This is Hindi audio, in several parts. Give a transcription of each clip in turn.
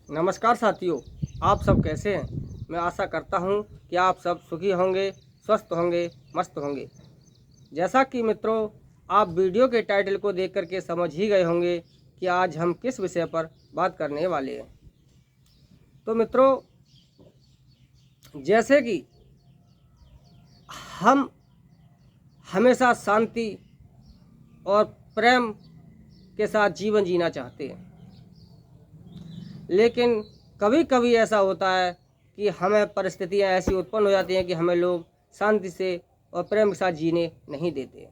नमस्कार साथियों, आप सब कैसे हैं। मैं आशा करता हूं कि आप सब सुखी होंगे, स्वस्थ होंगे, मस्त होंगे। जैसा कि मित्रों, आप वीडियो के टाइटल को देख करके समझ ही गए होंगे कि आज हम किस विषय पर बात करने वाले हैं। तो मित्रों, जैसे कि हम हमेशा शांति और प्रेम के साथ जीवन जीना चाहते हैं, लेकिन कभी कभी ऐसा होता है कि हमें परिस्थितियां ऐसी उत्पन्न हो जाती हैं कि हमें लोग शांति से और प्रेम के साथ जीने नहीं देते।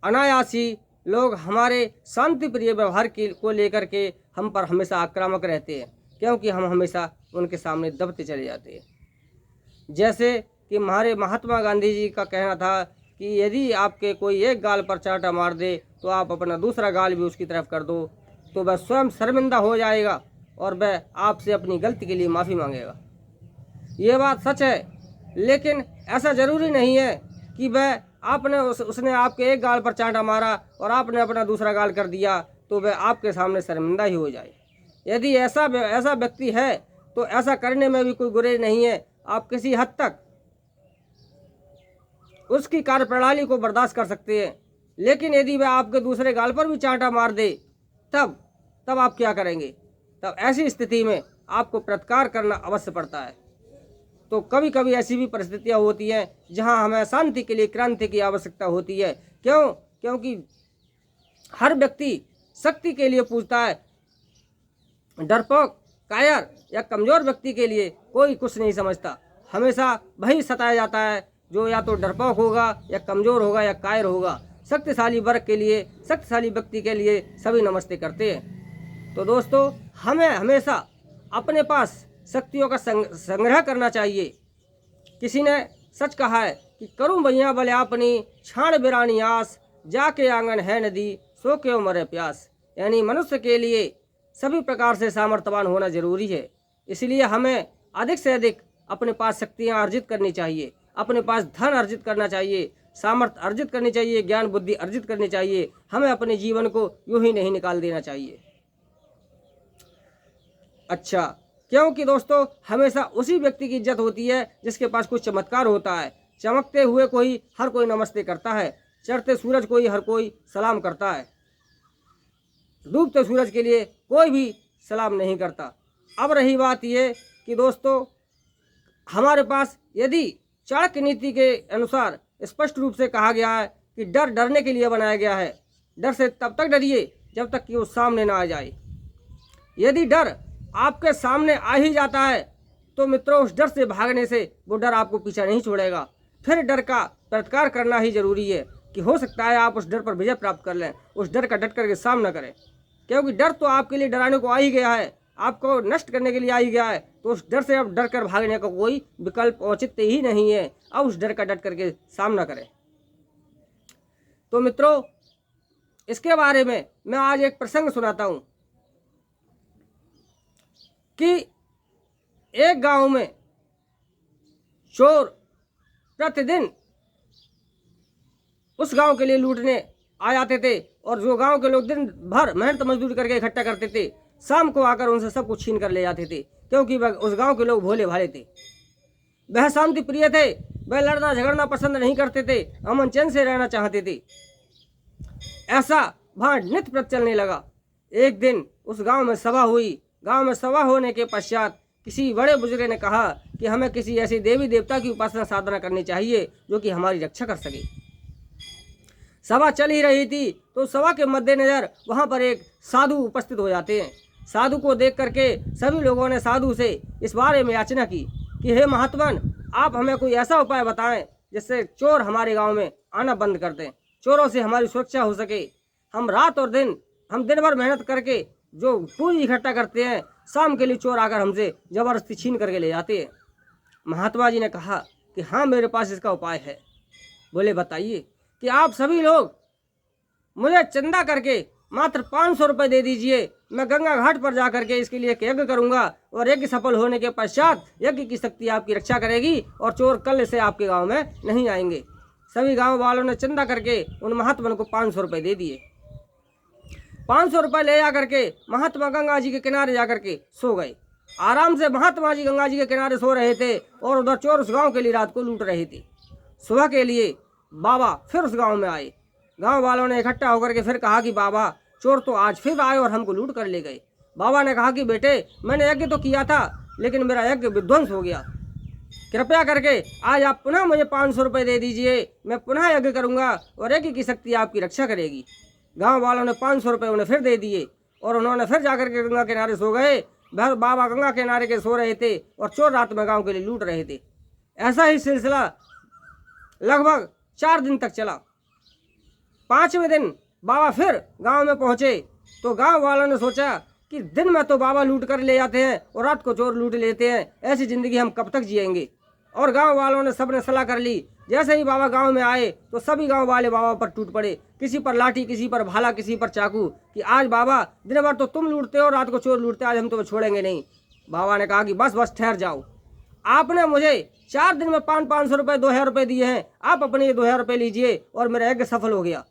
अनायासी लोग हमारे शांति प्रिय व्यवहार को लेकर के हम पर हमेशा आक्रामक रहते हैं, क्योंकि हम हमेशा उनके सामने दबते चले जाते हैं। जैसे कि हमारे महात्मा गांधी जी का कहना था कि यदि आपके कोई एक गाल पर चांटा मार दे तो आप अपना दूसरा गाल भी उसकी तरफ कर दो, तो वह स्वयं शर्मिंदा हो जाएगा और वह आपसे अपनी गलती के लिए माफ़ी मांगेगा। ये बात सच है, लेकिन ऐसा ज़रूरी नहीं है कि वह उसने आपके एक गाल पर चांटा मारा और आपने अपना दूसरा गाल कर दिया तो वह आपके सामने शर्मिंदा ही हो जाए। यदि ऐसा व्यक्ति है तो ऐसा करने में भी कोई गुरेज नहीं है। आप किसी हद तक उसकी कार्यप्रणाली को बर्दाश्त कर सकते हैं, लेकिन यदि वह आपके दूसरे गाल पर भी चांटा मार दे तब आप क्या करेंगे? तब ऐसी स्थिति में आपको प्रतिकार करना अवश्य पड़ता है। तो कभी कभी ऐसी भी परिस्थितियां होती हैं जहां हमें शांति के लिए क्रांति की आवश्यकता होती है। क्योंकि हर व्यक्ति शक्ति के लिए पूछता है। डरपोक, कायर या कमज़ोर व्यक्ति के लिए कोई कुछ नहीं समझता। हमेशा वही सताया जाता है जो या तो डरपोक होगा या कमज़ोर होगा या कायर होगा। शक्तिशाली वर्ग के लिए, शक्तिशाली व्यक्ति के लिए सभी नमस्ते करते हैं। तो दोस्तों, हमें हमेशा अपने पास शक्तियों का संग्रह करना चाहिए। किसी ने सच कहा है कि करूं भैया भले अपनी छाण बिरानी आस, जाके आंगन है नदी सो क्यों मरे प्यास। यानी मनुष्य के लिए सभी प्रकार से सामर्थ्यवान होना जरूरी है। इसलिए हमें अधिक से अधिक अपने पास शक्तियाँ अर्जित करनी चाहिए, अपने पास धन अर्जित करना चाहिए, सामर्थ्य अर्जित करनी चाहिए, ज्ञान बुद्धि अर्जित करनी चाहिए। हमें अपने जीवन को यूं ही नहीं निकाल देना चाहिए। अच्छा, क्योंकि दोस्तों हमेशा उसी व्यक्ति की इज्जत होती है जिसके पास कुछ चमत्कार होता है। चमकते हुए को ही हर कोई नमस्ते करता है, चढ़ते सूरज को ही हर कोई सलाम करता है, डूबते सूरज के लिए कोई भी सलाम नहीं करता। अब रही बात यह कि दोस्तों, हमारे पास यदि चाणक्य नीति के अनुसार स्पष्ट रूप से कहा गया है कि डर डरने के लिए बनाया गया है। डर से तब तक डरिए जब तक कि वो सामने ना आ जाए। यदि डर आपके सामने आ ही जाता है तो मित्रों, उस डर से भागने से वो डर आपको पीछा नहीं छोड़ेगा। फिर डर का प्रतिकार करना ही जरूरी है कि हो सकता है आप उस डर पर विजय प्राप्त कर लें। उस डर का डट करके सामना करें, क्योंकि डर तो आपके लिए डराने को आ ही गया है, आपको नष्ट करने के लिए आ ही गया है। तो उस डर से अब डर कर भागने का कोई विकल्प औचित्य ही नहीं है। अब उस डर का डट करके सामना करें। तो मित्रों, इसके बारे में मैं आज एक प्रसंग सुनाता हूं कि एक गांव में चोर प्रतिदिन उस गांव के लिए लूटने आ जाते थे, और जो गांव के लोग दिन भर मेहनत मजदूरी करके इकट्ठा करते थे, शाम को आकर उनसे सब कुछ छीन कर ले जाते थे। क्योंकि वह उस गांव के लोग भोले भाले थे, वह शांति प्रिय थे, वह लड़ना झगड़ना पसंद नहीं करते थे, अमन चैन से रहना चाहते थे। ऐसा वहाँ नित्य प्रति चलने लगा। एक दिन उस गांव में सभा हुई। गांव में सभा होने के पश्चात किसी बड़े बुजुर्ग ने कहा कि हमें किसी ऐसे देवी देवता की उपासना साधना करनी चाहिए जो कि हमारी रक्षा कर सके। सभा चल ही रही थी तो सभा के मद्देनजर वहाँ पर एक साधु उपस्थित हो जाते हैं। साधु को देख करके सभी लोगों ने साधु से इस बारे में याचना की कि हे महात्मन, आप हमें कोई ऐसा उपाय बताएं जिससे चोर हमारे गांव में आना बंद कर दें, चोरों से हमारी सुरक्षा हो सके। हम दिन भर मेहनत करके जो पूंजी इकट्ठा करते हैं, शाम के लिए चोर आकर हमसे जबरदस्ती छीन करके ले जाते हैं। महात्मा जी ने कहा कि हाँ, मेरे पास इसका उपाय है। बोले बताइए। कि आप सभी लोग मुझे चंदा करके मात्र 500 रुपये दे दीजिए, मैं गंगा घाट पर जा करके इसके लिए एक यज्ञ करूंगा, और यज्ञ सफल होने के पश्चात यज्ञ की शक्ति आपकी रक्षा करेगी और चोर कल से आपके गांव में नहीं आएंगे। सभी गांव वालों ने चंदा करके उन महात्मा को 500 रुपये दे दिए। 500 रुपये ले जा करके महात्मा गंगा जी के किनारे जा करके सो गए। आराम से महात्मा जी गंगा जी के किनारे सो रहे थे और उधर चोर उस गांव के लिए रात को लूट रहे थे। सुबह के लिए बाबा फिर उस गांव में आए। गांव वालों ने इकट्ठा होकर के फिर कहा कि बाबा, चोर तो आज फिर आए और हमको लूट कर ले गए। बाबा ने कहा कि बेटे, मैंने यज्ञ तो किया था लेकिन मेरा यज्ञ विध्वंस हो गया। कृपया करके आज आप पुनः मुझे 500 रुपये दे दीजिए, मैं पुनः यज्ञ करूंगा और यज्ञ की शक्ति आपकी रक्षा करेगी। गांव वालों ने 500 रुपये उन्हें फिर दे दिए और उन्होंने फिर जाकर के गंगा किनारे सो गए। बाबा गंगा किनारे के सो रहे थे और चोर रात में गांव के लिए लूट रहे थे। ऐसा ही सिलसिला लगभग 4 दिन तक चला। 5वें दिन बाबा फिर गांव में पहुंचे तो गांव वालों ने सोचा कि दिन में तो बाबा लूट कर ले जाते हैं और रात को चोर लूट लेते हैं, ऐसी ज़िंदगी हम कब तक जिएंगे। और गांव वालों ने सबने सलाह कर ली। जैसे ही बाबा गांव में आए तो सभी गांव वाले बाबा पर टूट पड़े, किसी पर लाठी, किसी पर भाला, किसी पर चाकू, कि आज बाबा दिन भर तो तुम लूटते हो, रात को चोर लूटते, आज हम तुम्हें छोड़ेंगे नहीं। बाबा ने कहा कि बस बस ठहर जाओ, आपने मुझे 4 दिन में 500 रुपये 2000 रुपये दिए हैं, आप अपने ये 2000 रुपये लीजिए और मेरा यज्ञ सफल हो गया।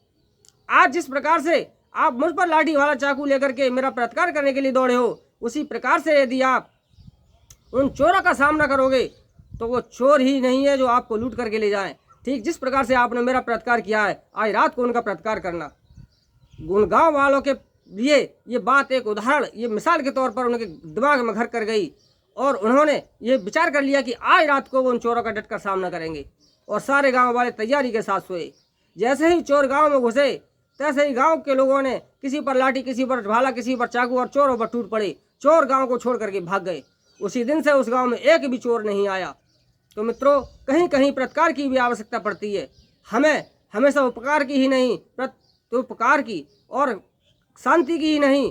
आज जिस प्रकार से आप मुझ पर लाठी वाला चाकू लेकर के मेरा प्रतिकार करने के लिए दौड़े हो, उसी प्रकार से यदि आप उन चोरों का सामना करोगे तो वो चोर ही नहीं है जो आपको लूट करके ले जाएं। ठीक जिस प्रकार से आपने मेरा प्रतिकार किया है, आज रात को उनका प्रतिकार करना। उन गाँव वालों के लिए ये बात एक उदाहरण, ये मिसाल के तौर पर उनके दिमाग में घर कर गई और उन्होंने ये विचार कर लिया कि आज रात को वो उन चोरों का डटकर सामना करेंगे। और सारे गाँव वाले तैयारी के साथ सोए। जैसे ही चोर गाँव में घुसे तैसे ही गांव के लोगों ने किसी पर लाठी, किसी पर भाला, किसी पर चाकू और चोरों पर टूट पड़े। चोर गांव को छोड़ करके भाग गए। उसी दिन से उस गांव में एक भी चोर नहीं आया। तो मित्रों, कहीं कहीं प्रतिकार की भी आवश्यकता पड़ती है। हमें हमेशा उपकार की ही नहीं, प्रत्युपकार की और शांति की ही नहीं,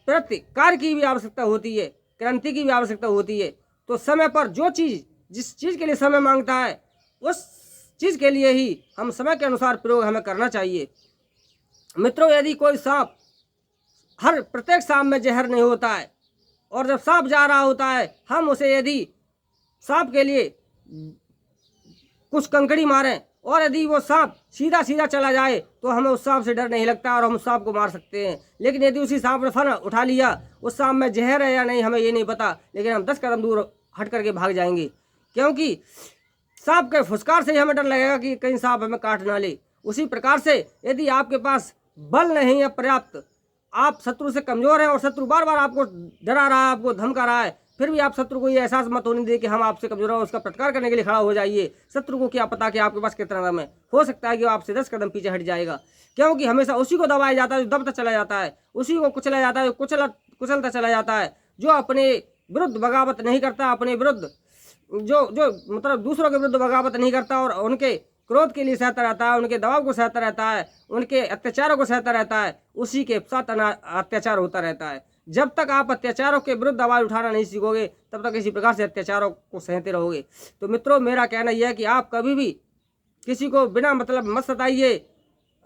प्रतिकार की भी आवश्यकता होती है, क्रांति की भी आवश्यकता होती है। तो समय पर जो चीज़, जिस चीज़ के लिए समय मांगता है, उस चीज़ के लिए ही हम समय के अनुसार प्रयोग हमें करना चाहिए। मित्रों, यदि कोई सांप, हर प्रत्येक सांप में जहर नहीं होता है, और जब सांप जा रहा होता है हम उसे यदि सांप के लिए कुछ कंकड़ी मारें और यदि वो सांप सीधा सीधा चला जाए तो हमें उस सांप से डर नहीं लगता और हम उस सांप को मार सकते हैं। लेकिन यदि उसी सांप ने फन उठा लिया, उस सांप में जहर है या नहीं हमें ये नहीं पता, लेकिन हम 10 कदम दूर हट करके भाग जाएंगे, क्योंकि सांप के फुसकार से ही हमें डर लगेगा कि कहीं सांप हमें काट ना ले। उसी प्रकार से यदि आपके पास बल नहीं है पर्याप्त, आप शत्रु से कमजोर हैं और शत्रु बार बार आपको डरा रहा है, आपको धमका रहा है, फिर भी आप शत्रु को ये एहसास मत होने दे कि हम आपसे कमजोर हैं, उसका प्रतिकार करने के लिए खड़ा हो जाइए। शत्रु को क्या पता कि आपके पास कितना दम है, हो सकता है कि वो आपसे 10 कदम पीछे हट जाएगा, क्योंकि हमेशा उसी को दबाया जाता है जो दबता चला जाता है, उसी को कुचला जाता है जो कुचलता चला जाता है, जो अपने विरुद्ध बगावत नहीं करता, अपने विरुद्ध जो मतलब दूसरों के विरुद्ध बगावत नहीं करता और उनके क्रोध के लिए सहता रहता है, उनके दबाव को सहता रहता है, उनके अत्याचारों को सहता रहता है, उसी के साथ अत्याचार होता रहता है। जब तक आप अत्याचारों के विरुद्ध आवाज़ उठाना नहीं सीखोगे तब तक इसी प्रकार से अत्याचारों को सहते रहोगे। तो मित्रों, मेरा कहना यह है कि आप कभी भी किसी को बिना मतलब मत सताइए,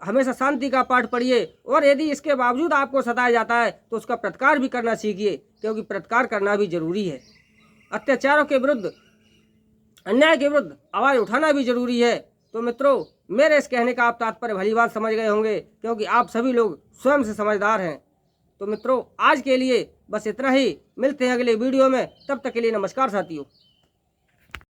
हमेशा शांति का पाठ पढ़िए, और यदि इसके बावजूद आपको सताया जाता है तो उसका प्रतिकार भी करना सीखिए, क्योंकि प्रतिकार करना भी जरूरी है। अत्याचारों के विरुद्ध, अन्याय के विरुद्ध आवाज़ उठाना भी जरूरी है। तो मित्रों, मेरे इस कहने का आप तात्पर्य भली बात समझ गए होंगे, क्योंकि आप सभी लोग स्वयं से समझदार हैं। तो मित्रों, आज के लिए बस इतना ही। मिलते हैं अगले वीडियो में, तब तक के लिए नमस्कार साथियों।